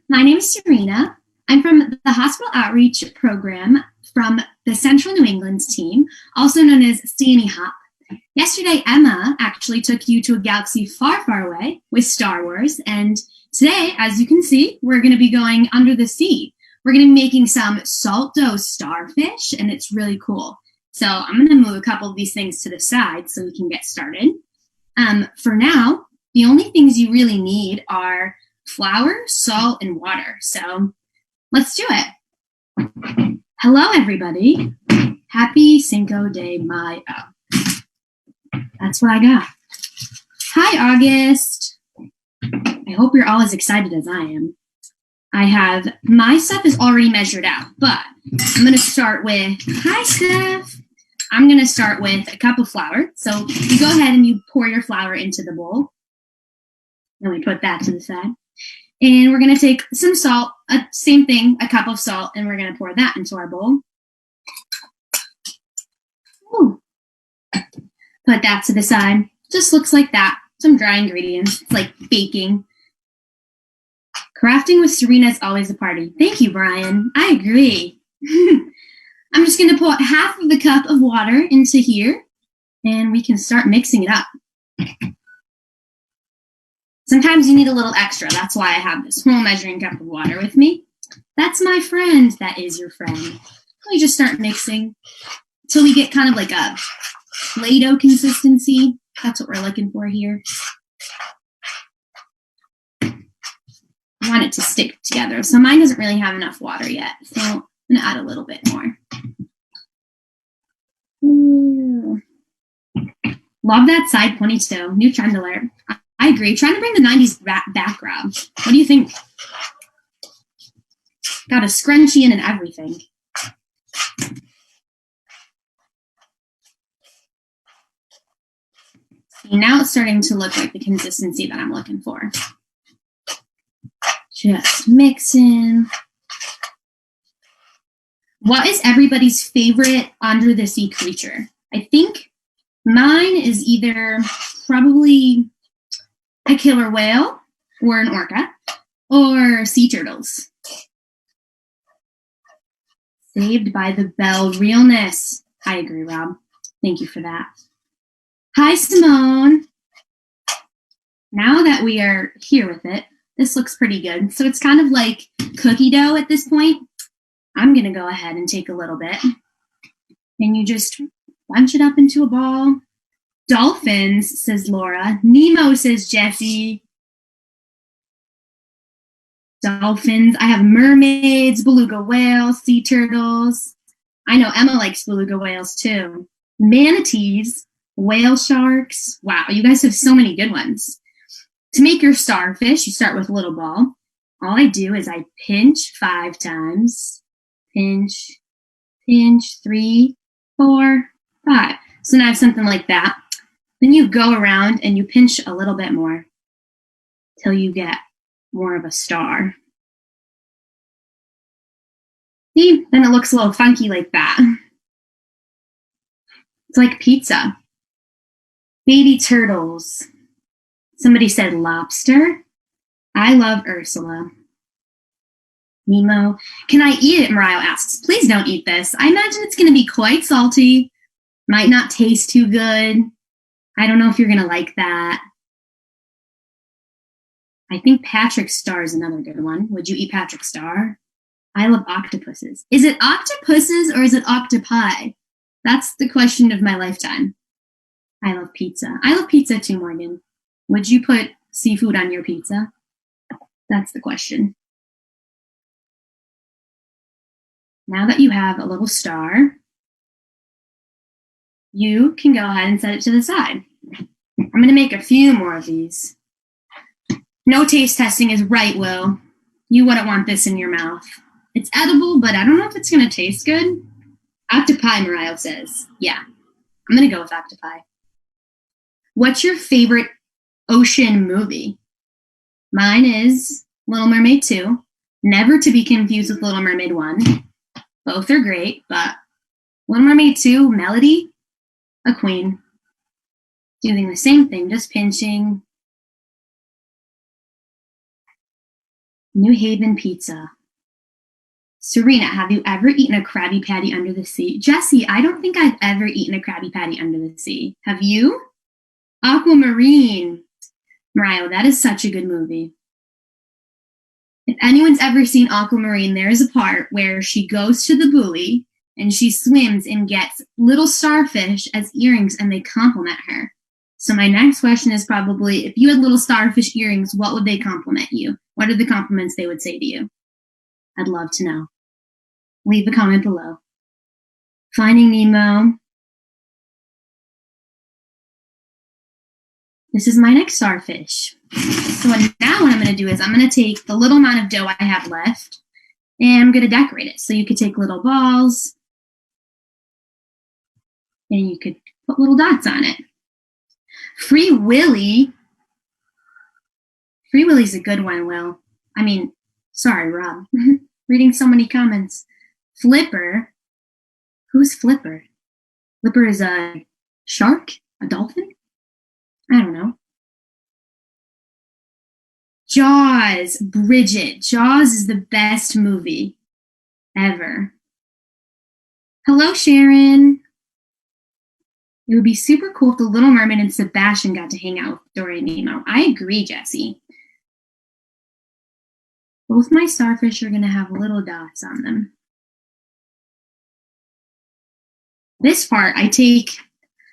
My name is Sarina. I'm from the Hospital Outreach Program from the Central New England team, also known as CNE Hop. Yesterday, Emma actually took you to a galaxy far, far away with Star Wars, and today, as you can see, we're going to be going under the sea. We're going to be making some salt dough starfish, and it's really cool. So I'm going to move a couple of these things to the side so we can get started. For now, the only things you really need are flour, salt, and water. So let's do it. Hello, everybody. Happy Cinco de Mayo. That's what I got. Hi, August. I hope you're all as excited as I am. My stuff is already measured out, but I'm going to start with, hi, Steph. I'm going to start with a cup of flour. So you go ahead and you pour your flour into the bowl. Then we put that to the side. And we're going to take some salt, same thing, a cup of salt, and we're going to pour that into our bowl. Ooh. Put that to the side. Just looks like that. Some dry ingredients. It's like baking. Crafting with Sarina is always a party. Thank you, Brian. I agree. I'm just going to pour half of the cup of water into here, and we can start mixing it up. Sometimes you need a little extra. That's why I have this whole measuring cup of water with me. That's my friend. That is your friend. We just start mixing until we get kind of like a Play-Doh consistency. That's what we're looking for here. I want it to stick together. So mine doesn't really have enough water yet. So I'm going to add a little bit more. Ooh. Love that side ponytail. New trend alert. I agree. Trying to bring the 90s back, Rob. What do you think? Got a scrunchie in and everything. See, now it's starting to look like the consistency that I'm looking for. Just mixing. What is everybody's favorite under the sea creature? I think mine is either probably a killer whale or an orca or sea turtles. Saved by the Bell. Realness. I agree, Rob. Thank you for that. Hi, Simone. Now that we are here with it, this looks pretty good. So it's kind of like cookie dough at this point. I'm going to go ahead and take a little bit. And you just bunch it up into a ball. Dolphins, says Laura. Nemo, says Jesse. Dolphins. I have mermaids, beluga whales, sea turtles. I know Emma likes beluga whales too. Manatees, whale sharks. Wow, you guys have so many good ones. To make your starfish, you start with a little ball. All I do is I pinch 5 times. Pinch, pinch, 3, 4, 5. So now I have something like that. Then you go around and you pinch a little bit more till you get more of a star. See? Then it looks a little funky like that. It's like pizza. Baby turtles. Somebody said lobster. I love Ursula. Nemo. Can I eat it? Mariah asks. Please don't eat this. I imagine it's going to be quite salty. Might not taste too good. I don't know if you're going to like that. I think Patrick Star is another good one. Would you eat Patrick Star? I love octopuses. Is it octopuses or is it octopi? That's the question of my lifetime. I love pizza. I love pizza too, Morgan. Would you put seafood on your pizza? That's the question. Now that you have a little star, you can go ahead and set it to the side. I'm going to make a few more of these. No taste testing is right, Will. You wouldn't want this in your mouth. It's edible, but I don't know if it's going to taste good. Octopi, Mariah says. Yeah, I'm going to go with octopi. What's your favorite ocean movie? Mine is Little Mermaid 2. Never to be confused with Little Mermaid 1. Both are great, but Little Mermaid 2, Melody, a queen. Doing the same thing, just pinching. New Haven pizza. Sarina, have you ever eaten a Krabby Patty under the sea? Jessie, I don't think I've ever eaten a Krabby Patty under the sea. Have you? Aquamarine. Mariah, that is such a good movie. If anyone's ever seen Aquamarine, there is a part where she goes to the buoy and she swims and gets little starfish as earrings and they compliment her. So my next question is probably, if you had little starfish earrings, what would they compliment you? What are the compliments they would say to you? I'd love to know. Leave a comment below. Finding Nemo. This is my next starfish. So now what I'm going to do is I'm going to take the little amount of dough I have left and I'm going to decorate it. So you could take little balls and you could put little dots on it. Free Willy. Free Willy's a good one, Will. I mean, sorry, Rob. Reading so many comments. Flipper. Who's Flipper? Flipper is a shark? A dolphin? I don't know. Jaws. Bridget. Jaws is the best movie ever. Hello, Sharon. It would be super cool if the Little Mermaid and Sebastian got to hang out with Dory and Nemo. I agree, Jessie. Both my starfish are going to have little dots on them. This part, I take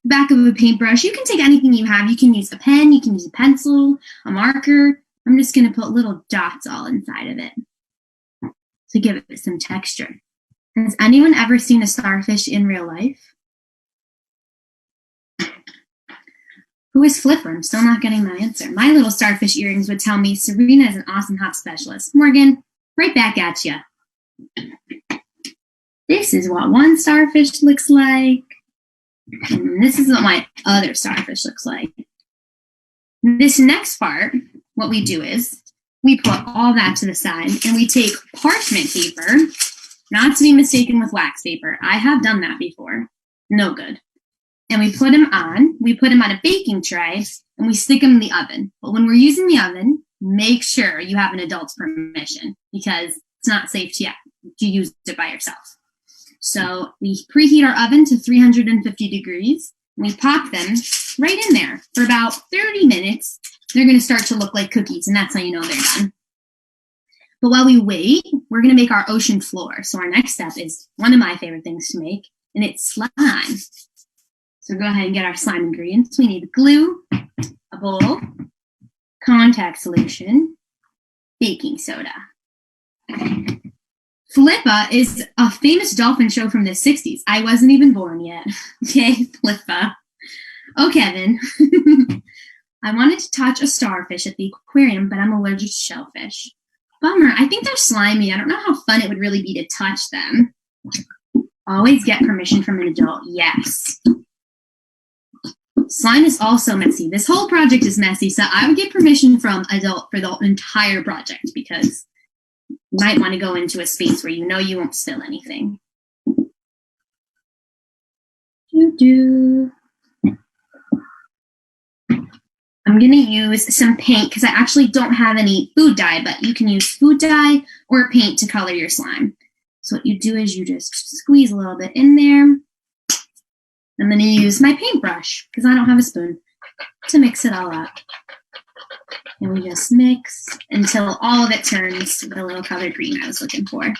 the back of a paintbrush. You can take anything you have. You can use a pen, you can use a pencil, a marker. I'm just going to put little dots all inside of it to give it some texture. Has anyone ever seen a starfish in real life? Who is Flipper? I'm still not getting that answer. My little starfish earrings would tell me Sarina is an awesome hop specialist. Morgan, right back at you. This is what one starfish looks like. And this is what my other starfish looks like. This next part, what we do is we put all that to the side and we take parchment paper, not to be mistaken with wax paper. I have done that before. No good. And we put them on a baking tray and we stick them in the oven. But when we're using the oven, make sure you have an adult's permission because it's not safe to use it by yourself. So we preheat our oven to 350 degrees. And we pop them right in there for about 30 minutes. They're going to start to look like cookies, and that's how you know they're done. But while we wait, we're going to make our ocean floor. So our next step is one of my favorite things to make, and it's slime. So go ahead and get our slime ingredients. We need glue, a bowl, contact solution, baking soda. Flippa is a famous dolphin show from the 60s. I wasn't even born yet. Okay, Flippa. Oh, Kevin. I wanted to touch a starfish at the aquarium, but I'm allergic to shellfish. Bummer. I think they're slimy. I don't know how fun it would really be to touch them. Always get permission from an adult. Yes. Slime is also messy. This whole project is messy, so I would get permission from adult for the entire project because you might want to go into a space where you know you won't spill anything. I'm going to use some paint because I actually don't have any food dye, but you can use food dye or paint to color your slime. So what you do is you just squeeze a little bit in there. I'm going to use my paintbrush because I don't have a spoon to mix it all up. And we just mix until all of it turns to the little color green I was looking for.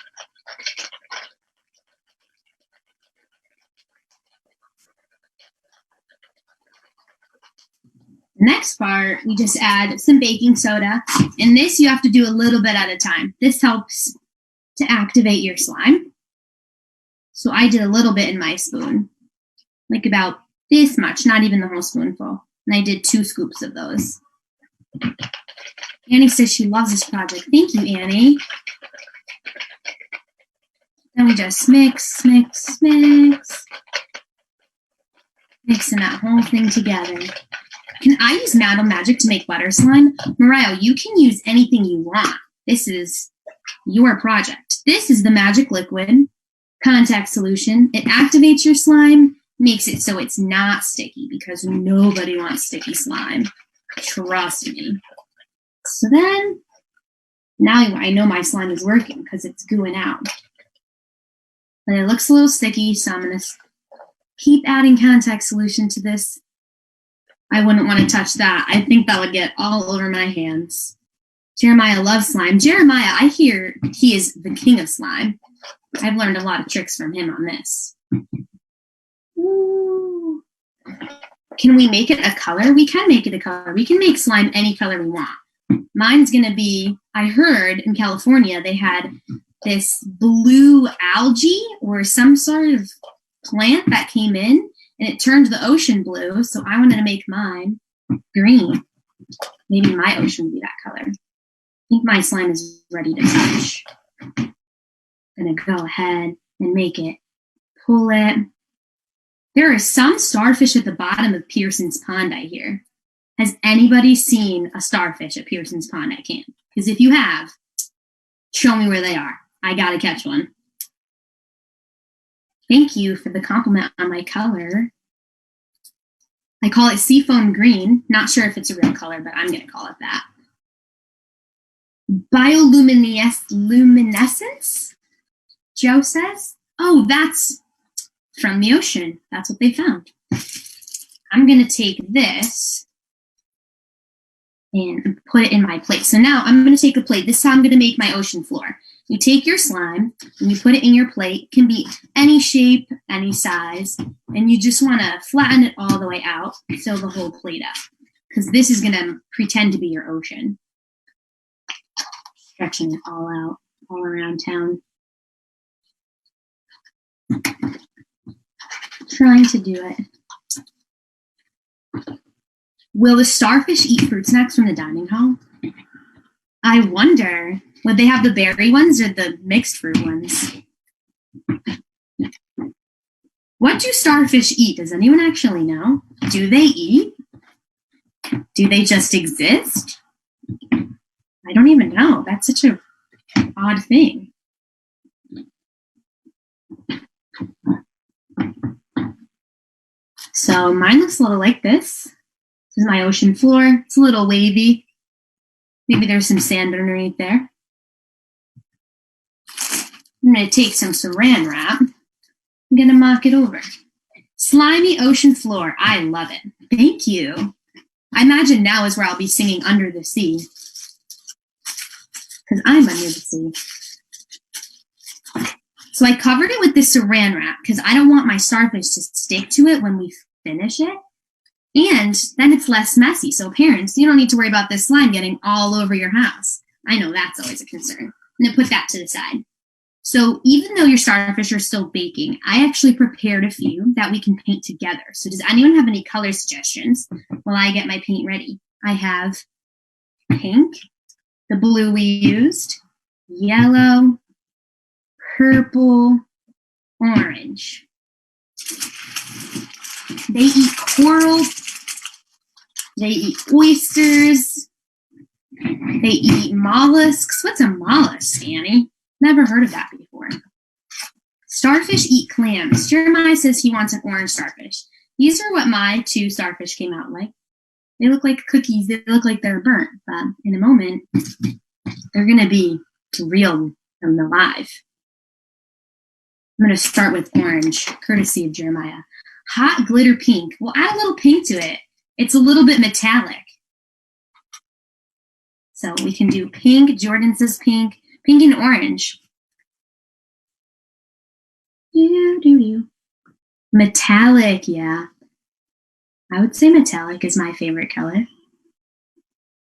Next part, we just add some baking soda. And this you have to do a little bit at a time. This helps to activate your slime. So I did a little bit in my spoon, like about this much, not even the whole spoonful. And I did 2 scoops of those. Annie says she loves this project. Thank you, Annie. Then we just mix. Mixing that whole thing together. Can I use Madam Magic to make butter slime? Mariah, you can use anything you want. This is your project. This is the magic liquid contact solution. It activates your slime, makes it so it's not sticky because nobody wants sticky slime. Trust me. So then Now I know my slime is working because it's gooing out. But it looks a little sticky, so I'm going to keep adding contact solution to this. I wouldn't want to touch that. I think that would get all over my hands. Jeremiah loves slime. Jeremiah, I hear he is the king of slime. I've learned a lot of tricks from him on this. Ooh. Can we make it a color? We can make it a color. We can make slime any color we want. Mine's going to be, I heard in California they had this blue algae or some sort of plant that came in and it turned the ocean blue. So I wanted to make mine green. Maybe my ocean would be that color. I think my slime is ready to touch. I'm going to go ahead and make it. Pull it. There are some starfish at the bottom of Pearson's Pond, I hear. Has anybody seen a starfish at Pearson's Pond at camp? Because if you have, show me where they are. I gotta catch one. Thank you for the compliment on my color. I call it seafoam green. Not sure if it's a real color, but I'm gonna call it that. Bioluminescence, Joe says. Oh, that's from the ocean. That's what they found. I'm gonna take this and put it in my plate. So now I'm going to take a plate. This time I'm going to make my ocean floor. You take your slime and you put it in your plate. It can be any shape, any size, and you just want to flatten it all the way out, fill the whole plate up, because this is going to pretend to be your ocean. Stretching it all out, all around town. Trying to do it. Will the starfish eat fruit snacks from the dining hall? I wonder, would they have the berry ones or the mixed fruit ones? What do starfish eat? Does anyone actually know? Do they eat? Do they just exist? I don't even know. That's such an odd thing. So mine looks a little like this. This is my ocean floor. It's a little wavy. Maybe there's some sand underneath there. I'm going to take some saran wrap. I'm going to mock it over. Slimy ocean floor. I love it. Thank you. I imagine now is where I'll be singing Under the Sea. Because I'm under the sea. So I covered it with this saran wrap because I don't want my starfish to stick to it when we finish it. And then it's less messy. So parents, you don't need to worry about this slime getting all over your house. I know that's always a concern. I'm going to put that to the side. So even though your starfish are still baking, I actually prepared a few that we can paint together. So does anyone have any color suggestions while I get my paint ready? I have pink, the blue we used, yellow, purple, orange. They eat coral. They eat oysters. They eat mollusks. What's a mollusk, Annie? Never heard of that before. Starfish eat clams. Jeremiah says he wants an orange starfish. These are what my two starfish came out like. They look like cookies. They look like they're burnt. But in a moment, they're going to be real and alive. I'm going to start with orange, courtesy of Jeremiah. Hot glitter pink. We'll add a little pink to it. It's a little bit metallic. So we can do pink. Jordan says pink. Pink and orange. Metallic, yeah. I would say metallic is my favorite color.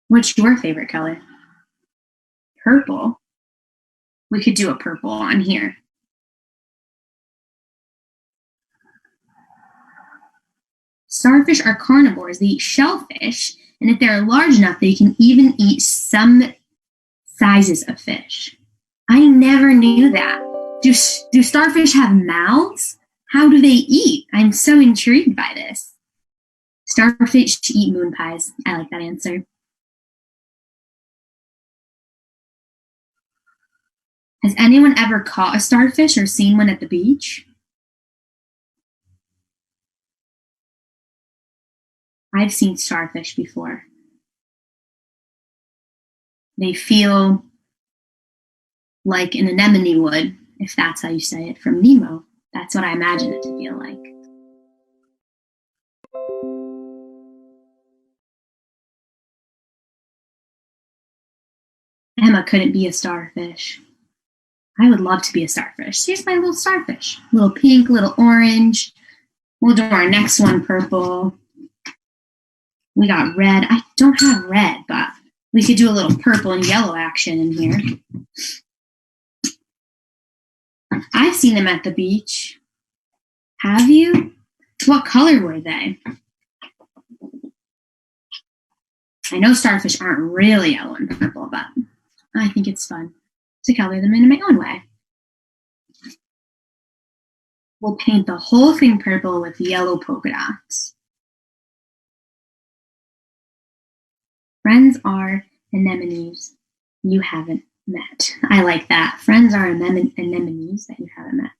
What's your favorite color? Purple. We could do a purple on here. Starfish are carnivores. They eat shellfish, and if they're large enough, they can even eat some sizes of fish. I never knew that. Do starfish have mouths? How do they eat? I'm so intrigued by this. Starfish eat moon pies. I like that answer. Has anyone ever caught a starfish or seen one at the beach? I've seen starfish before. They feel like an anemone would, if that's how you say it, from Nemo. That's what I imagine it to feel like. Emma couldn't be a starfish. I would love to be a starfish. Here's my little starfish. Little pink, little orange. We'll do our next one purple. We got red. I don't have red, but we could do a little purple and yellow action in here. I've seen them at the beach. Have you? What color were they? I know starfish aren't really yellow and purple, but I think it's fun to color them in my own way. We'll paint the whole thing purple with yellow polka dots. Friends are anemones you haven't met. I like that. Friends are anemones that you haven't met.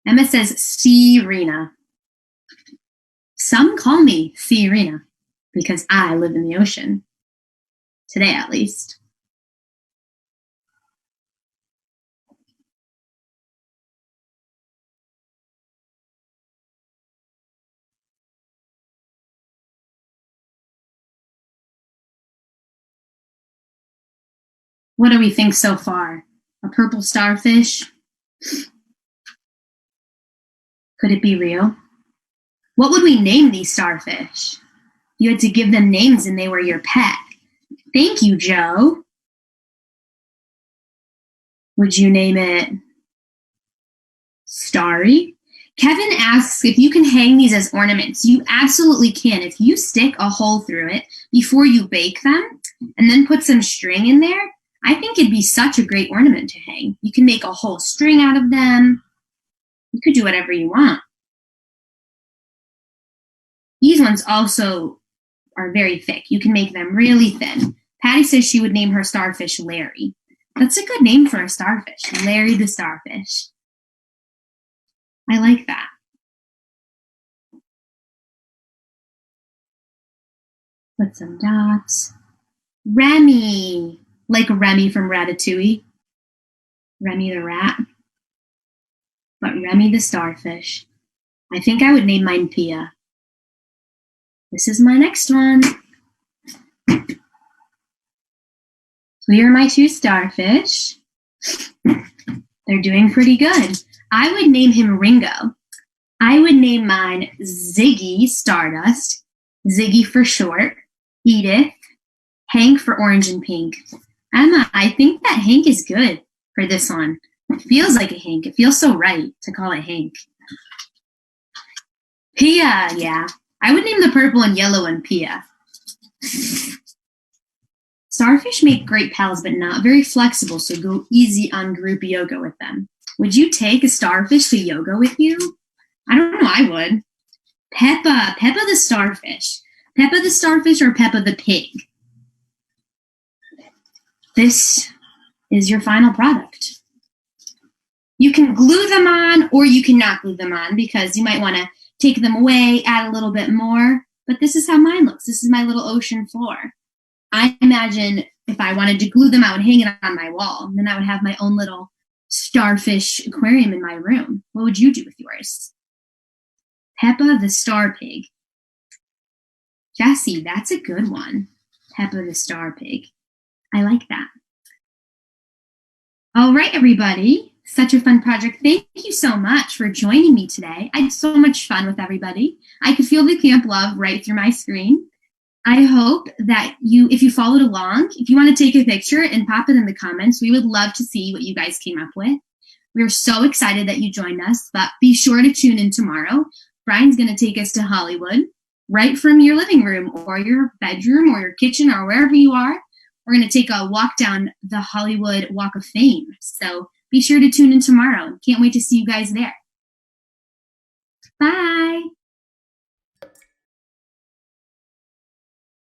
Emma says Sarina. Some call me Sarina because I live in the ocean. Today, at least. What do we think so far? A purple starfish? Could it be real? What would we name these starfish? You had to give them names and they were your pet. Thank you, Joe. Would you name it Starry? Kevin asks if you can hang these as ornaments. You absolutely can. If you stick a hole through it before you bake them and then put some string in there, I think it'd be such a great ornament to hang. You can make a whole string out of them. You could do whatever you want. These ones also are very thick. You can make them really thin. Patty says she would name her starfish Larry. That's a good name for a starfish. Larry the starfish. I like that. Put some dots. Remy. Like Remy from Ratatouille. Remy the rat. But Remy the starfish. I think I would name mine Pia. This is my next one. So here are my two starfish. They're doing pretty good. I would name him Ringo. I would name mine Ziggy Stardust. Ziggy for short. Edith. Hank for orange and pink. Emma, I think that Hank is good for this one. It feels like a Hank. It feels so right to call it Hank. Pia, yeah. I would name the purple and yellow one Pia. Starfish make great pals, but not very flexible, so go easy on group yoga with them. Would you take a starfish to yoga with you? I don't know, I would. Peppa the starfish. Peppa the starfish or Peppa the pig? This is your final product. You can glue them on or you can not glue them on because you might want to take them away, add a little bit more, but this is how mine looks. This is my little ocean floor. I imagine if I wanted to glue them, I would hang it on my wall, and then I would have my own little starfish aquarium in my room. What would you do with yours? Peppa the Star Pig. Jessie, that's a good one. Peppa the Star Pig. I like that. All right, everybody. Such a fun project. Thank you so much for joining me today. I had so much fun with everybody. I could feel the camp love right through my screen. I hope that if you followed along, if you want to take a picture and pop it in the comments, we would love to see what you guys came up with. We're so excited that you joined us, but be sure to tune in tomorrow. Brian's going to take us to Hollywood, right from your living room or your bedroom or your kitchen or wherever you are. We're going to take a walk down the Hollywood Walk of Fame. So be sure to tune in tomorrow. Can't wait to see you guys there. Bye.